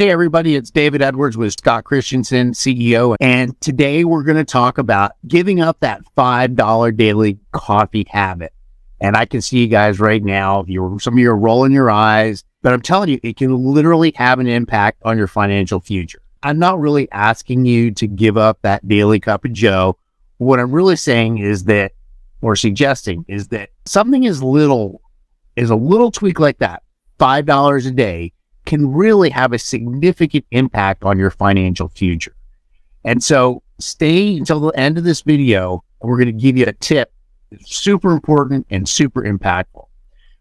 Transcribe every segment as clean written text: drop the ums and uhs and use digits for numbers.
Hey everybody, it's David Edwards with Scott Christensen, CEO. And today we're going to talk about giving up that $5 daily coffee habit. And I can see you guys right now, some of you are rolling your eyes, but I'm telling you, it can literally have an impact on your financial future. I'm not really asking you to give up that daily cup of joe. What I'm really saying is that, or suggesting is that something as little as a little tweak like that, $5 a day, can really have a significant impact on your financial future. And so stay until the end of this video. We're going to give you a tip that's super important and super impactful.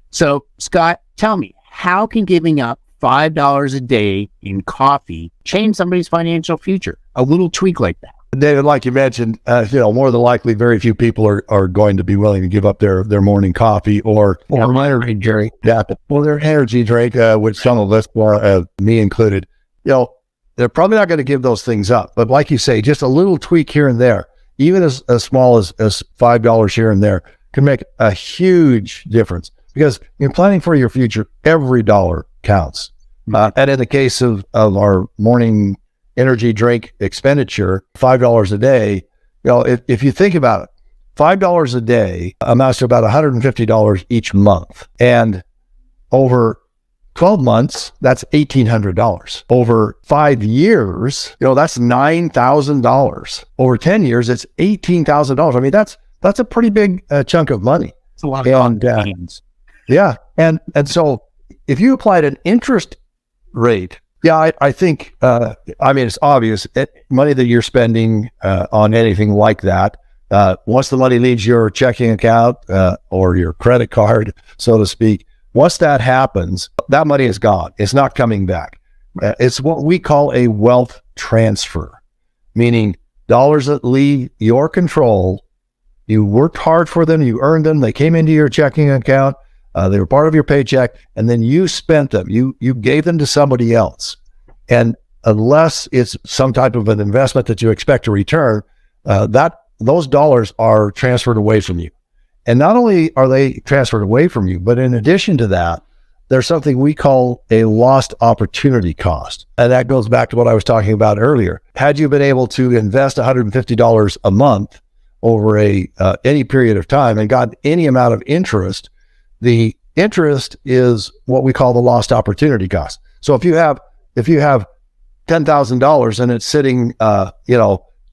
So Scott, tell me, how can giving up $5 a day in coffee change somebody's financial future? A little tweak like that. David, like you mentioned, more than likely, very few people are going to be willing to give up their morning coffee or energy drink. Yeah, well, their energy drink, which some of us, me included, they're probably not going to give those things up. But like you say, just a little tweak here and there, even as small as $5 here and there, can make a huge difference. Because in planning for your future, every dollar counts. And in the case of our morning energy drink expenditure, $5 a day, if you think about it, $5 a day amounts to about $150 each month. And over 12 months, that's $1,800. Over 5 years, that's $9,000. Over 10 years, it's $18,000. I mean, that's a pretty big chunk of money. It's a lot of gains. Yeah. And so if you applied an interest rate, I think, it's obvious. Money that you're spending on anything like that, once the money leaves your checking account or your credit card, so to speak, once that happens, that money is gone. It's not coming back. It's what we call a wealth transfer, meaning dollars that leave your control. You worked hard for them, you earned them, they came into your checking account, they were part of your paycheck, and then you spent them. You gave them to somebody else. And unless it's some type of an investment that you expect to return, those dollars are transferred away from you. And not only are they transferred away from you, but in addition to that, there's something we call a lost opportunity cost. And that goes back to what I was talking about earlier. Had you been able to invest $150 a month over any period of time and got any amount of interest, the interest is what we call the lost opportunity cost. So if you have $10,000 and it's sitting,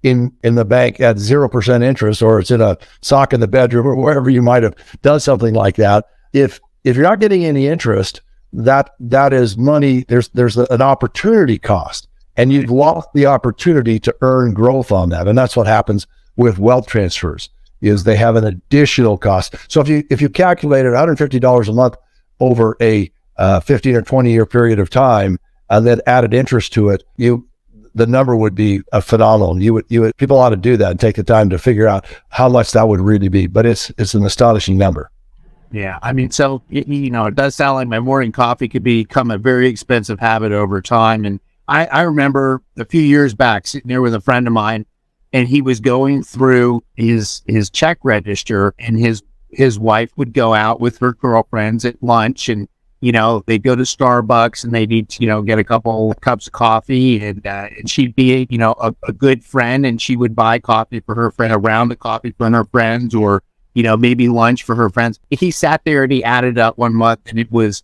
in the bank at 0% interest, or it's in a sock in the bedroom or wherever you might have done something like that, if you're not getting any interest, that is money. There's an opportunity cost, and you've lost the opportunity to earn growth on that. And that's what happens with wealth transfers. Is they have an additional cost. So if you calculated $150 a month over a 15 or 20 year period of time, and then added interest to it, the number would be phenomenal. People ought to do that and take the time to figure out how much that would really be. But it's an astonishing number. Yeah, so it does sound like my morning coffee could become a very expensive habit over time. And I remember a few years back sitting there with a friend of mine, and he was going through his check register, and his wife would go out with her girlfriends at lunch, and they'd go to Starbucks and they'd eat, get a couple cups of coffee, and she'd be, a good friend, and she would buy coffee for her friend, a round of coffee for her friends, or, maybe lunch for her friends. He sat there and he added up one month, and it was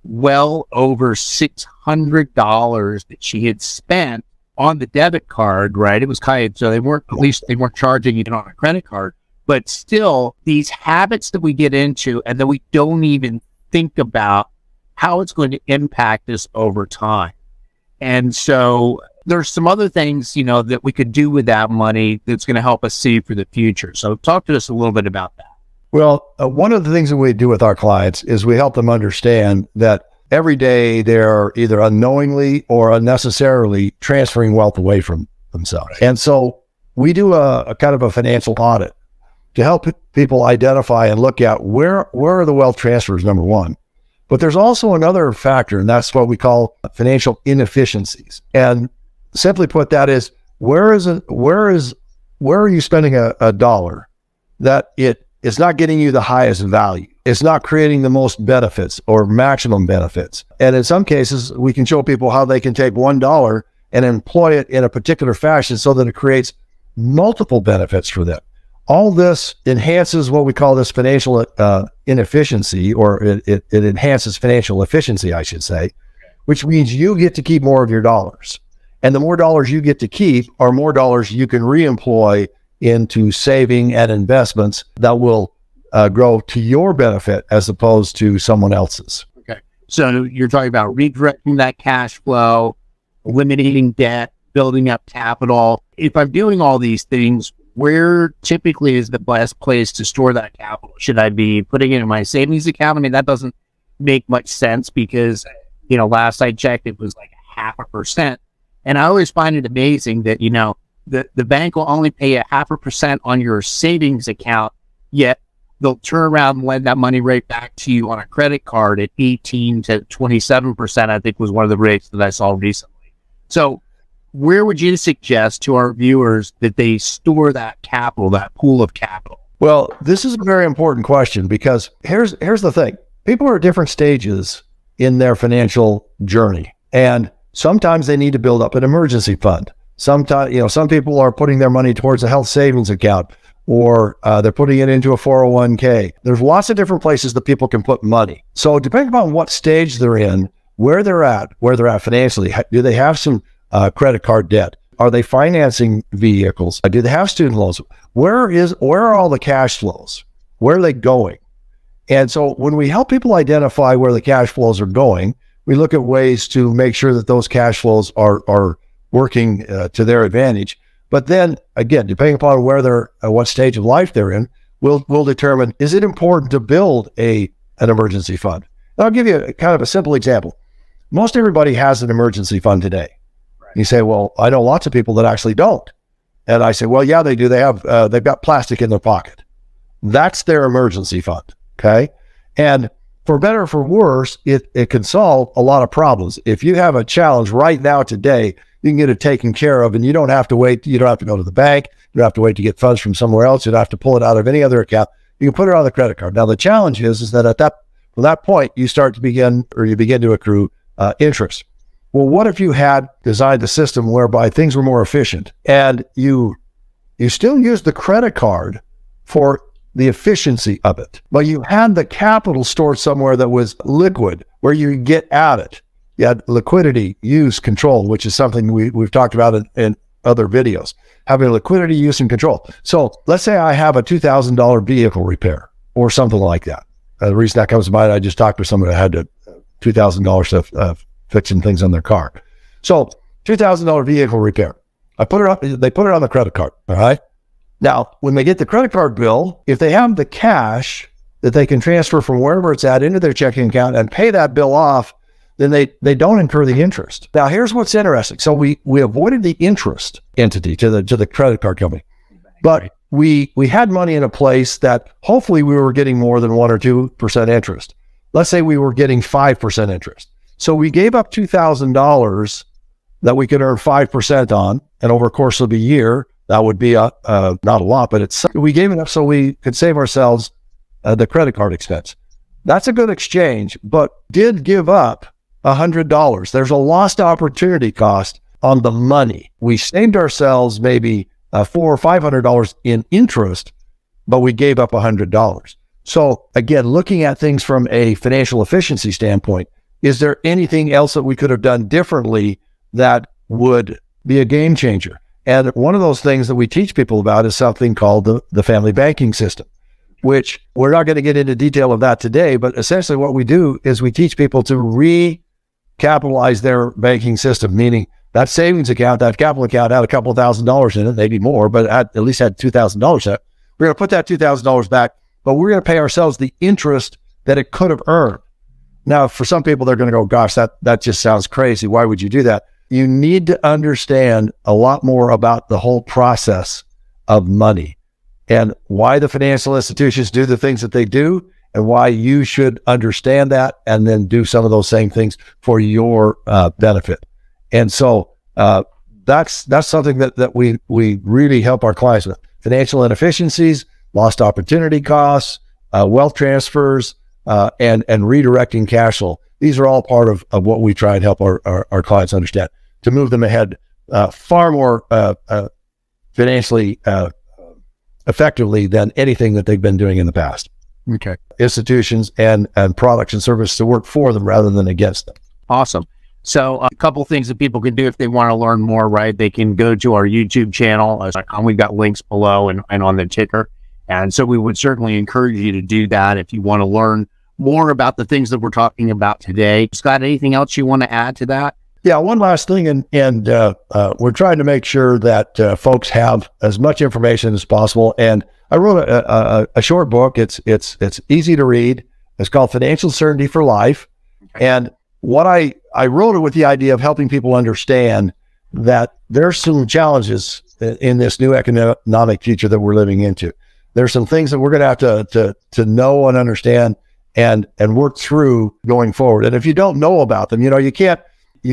well over $600 that she had spent on the debit card, right? It was so they weren't charging it on a credit card, but still these habits that we get into and that we don't even think about how it's going to impact us over time. And so there's some other things, that we could do with that money that's going to help us see for the future. So talk to us a little bit about that. Well, one of the things that we do with our clients is we help them understand that every day they're either unknowingly or unnecessarily transferring wealth away from themselves. And so we do a kind of a financial audit to help people identify and look at where are the wealth transfers, number one. But there's also another factor, and that's what we call financial inefficiencies. And simply put, that is, where are you spending a dollar that it is not getting you the highest value? it's not creating the most benefits or maximum benefits. And in some cases, we can show people how they can take $1 and employ it in a particular fashion so that it creates multiple benefits for them. All this enhances what we call this financial inefficiency, or it enhances financial efficiency, I should say, which means you get to keep more of your dollars. And the more dollars you get to keep are more dollars you can reemploy into saving and investments that will grow to your benefit as opposed to someone else's. Okay. So you're talking about redirecting that cash flow, eliminating debt, building up capital. If I'm doing all these things, where typically is the best place to store that capital? Should I be putting it in my savings account? I mean, that doesn't make much sense because, last I checked, it was like 0.5%. And I always find it amazing that, the bank will only pay 0.5% on your savings account, yet they'll turn around and lend that money right back to you on a credit card at 18 to 27%, I think was one of the rates that I saw recently. So where would you suggest to our viewers that they store that capital, that pool of capital? Well, this is a very important question because here's the thing. People are at different stages in their financial journey, and sometimes they need to build up an emergency fund. Sometimes, some people are putting their money towards a health savings account, or they're putting it into a 401k. There's lots of different places that people can put money. So depending upon what stage they're in, where they're at financially, do they have some credit card debt? Are they financing vehicles? Do they have student loans? Where are all the cash flows? Where are they going? And so when we help people identify where the cash flows are going, we look at ways to make sure that those cash flows are working to their advantage. But then again, depending upon where they're, what stage of life they're in, we'll determine, is it important to build an emergency fund? And I'll give you a kind of a simple example. Most everybody has an emergency fund today. Right. You say, well, I know lots of people that actually don't. And I say, well, yeah, they do. They've got plastic in their pocket. That's their emergency fund. Okay. And for better or for worse, it can solve a lot of problems. If you have a challenge right now today, you can get it taken care of, and you don't have to wait. You don't have to go to the bank. You don't have to wait to get funds from somewhere else. You don't have to pull it out of any other account. You can put it on the credit card. Now, the challenge is that from that point, you begin to accrue interest. Well, what if you had designed a system whereby things were more efficient and you still use the credit card for the efficiency of it, but you had the capital stored somewhere that was liquid, where you get at it. You had liquidity, use, control, which is something we've talked about in other videos, having liquidity, use, and control. So let's say I have a $2,000 vehicle repair or something like that. The reason that comes to mind, I just talked to somebody that had $2,000 of fixing things on their car. So $2,000 vehicle repair. They put it on the credit card, all right? Now, when they get the credit card bill, if they have the cash that they can transfer from wherever it's at into their checking account and pay that bill off, then they don't incur the interest. Now, here's what's interesting. So we avoided the interest entity to the credit card company, but we had money in a place that hopefully we were getting more than 1 or 2% interest. Let's say we were getting 5% interest. So we gave up $2,000 that we could earn 5% on, and over the course of a year, that would be not a lot, but we gave it up so we could save ourselves the credit card expense. That's a good exchange, but did give up $100. There's a lost opportunity cost on the money. We saved ourselves maybe $400 or $500 in interest, but we gave up $100. So again, looking at things from a financial efficiency standpoint, is there anything else that we could have done differently that would be a game changer? And one of those things that we teach people about is something called the family banking system, which we're not going to get into detail of that today, but essentially what we do is we teach people to recapitalize their banking system, meaning that savings account, that capital account had a couple of $1,000s in it, maybe more, but at least had $2,000 in it. We're going to put that $2,000 back, but we're going to pay ourselves the interest that it could have earned. Now, for some people, they're going to go, gosh, that just sounds crazy. Why would you do that? You need to understand a lot more about the whole process of money and why the financial institutions do the things that they do and why you should understand that and then do some of those same things for your benefit. And so that's something that we really help our clients with. Financial inefficiencies, lost opportunity costs, wealth transfers, and redirecting cash flow. These are all part of what we try and help our clients understand to move them ahead far more financially effectively than anything that they've been doing in the past. Okay. Institutions and products and services to work for them rather than against them. Awesome. So a couple things that people can do if they want to learn more, right? They can go to our YouTube channel. We've got links below and on the ticker. And so we would certainly encourage you to do that if you want to learn more about the things that we're talking about today. Scott, anything else you want to add to that? Yeah, one last thing, and we're trying to make sure that folks have as much information as possible. And I wrote a short book. It's easy to read. It's called Financial Certainty for Life. Okay. And what I wrote it with the idea of helping people understand that there's some challenges in this new economic future that we're living into. There's some things that we're going to have to know and understand and work through going forward. And if you don't know about them, you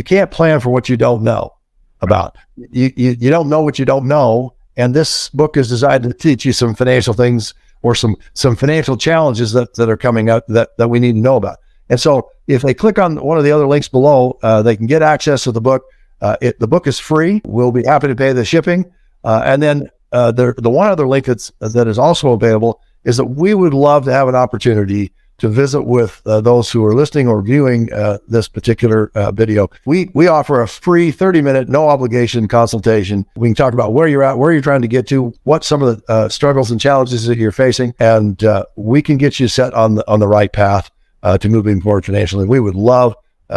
can't plan for what you don't know about. You don't know what you don't know. And this book is designed to teach you some financial things or some financial challenges that are coming up that we need to know about. And so if they click on one of the other links below, they can get access to the book. The book is free. We'll be happy to pay the shipping. And then the one other link that is also available is that we would love to have an opportunity to visit with those who are listening or viewing this particular video. We offer a free 30-minute, no obligation consultation. We can talk about where you're at, where you're trying to get to, what some of the struggles and challenges that you're facing, and we can get you set on the right path to moving forward financially. We would love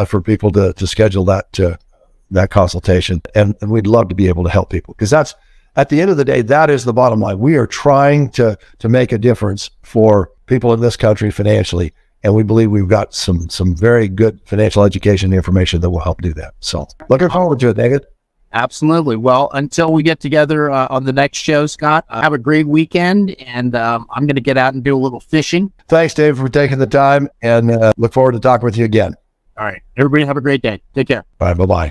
for people to schedule that consultation, and we'd love to be able to help people, because that's, at the end of the day, that is the bottom line. We are trying to make a difference for people in this country financially, and we believe we've got some very good financial education information that will help do that. So looking forward to it, David. Absolutely. Well, until we get together on the next show, Scott, have a great weekend, and I'm going to get out and do a little fishing. Thanks, Dave, for taking the time, and look forward to talking with you again. All right. Everybody have a great day. Take care. All right. Bye-bye.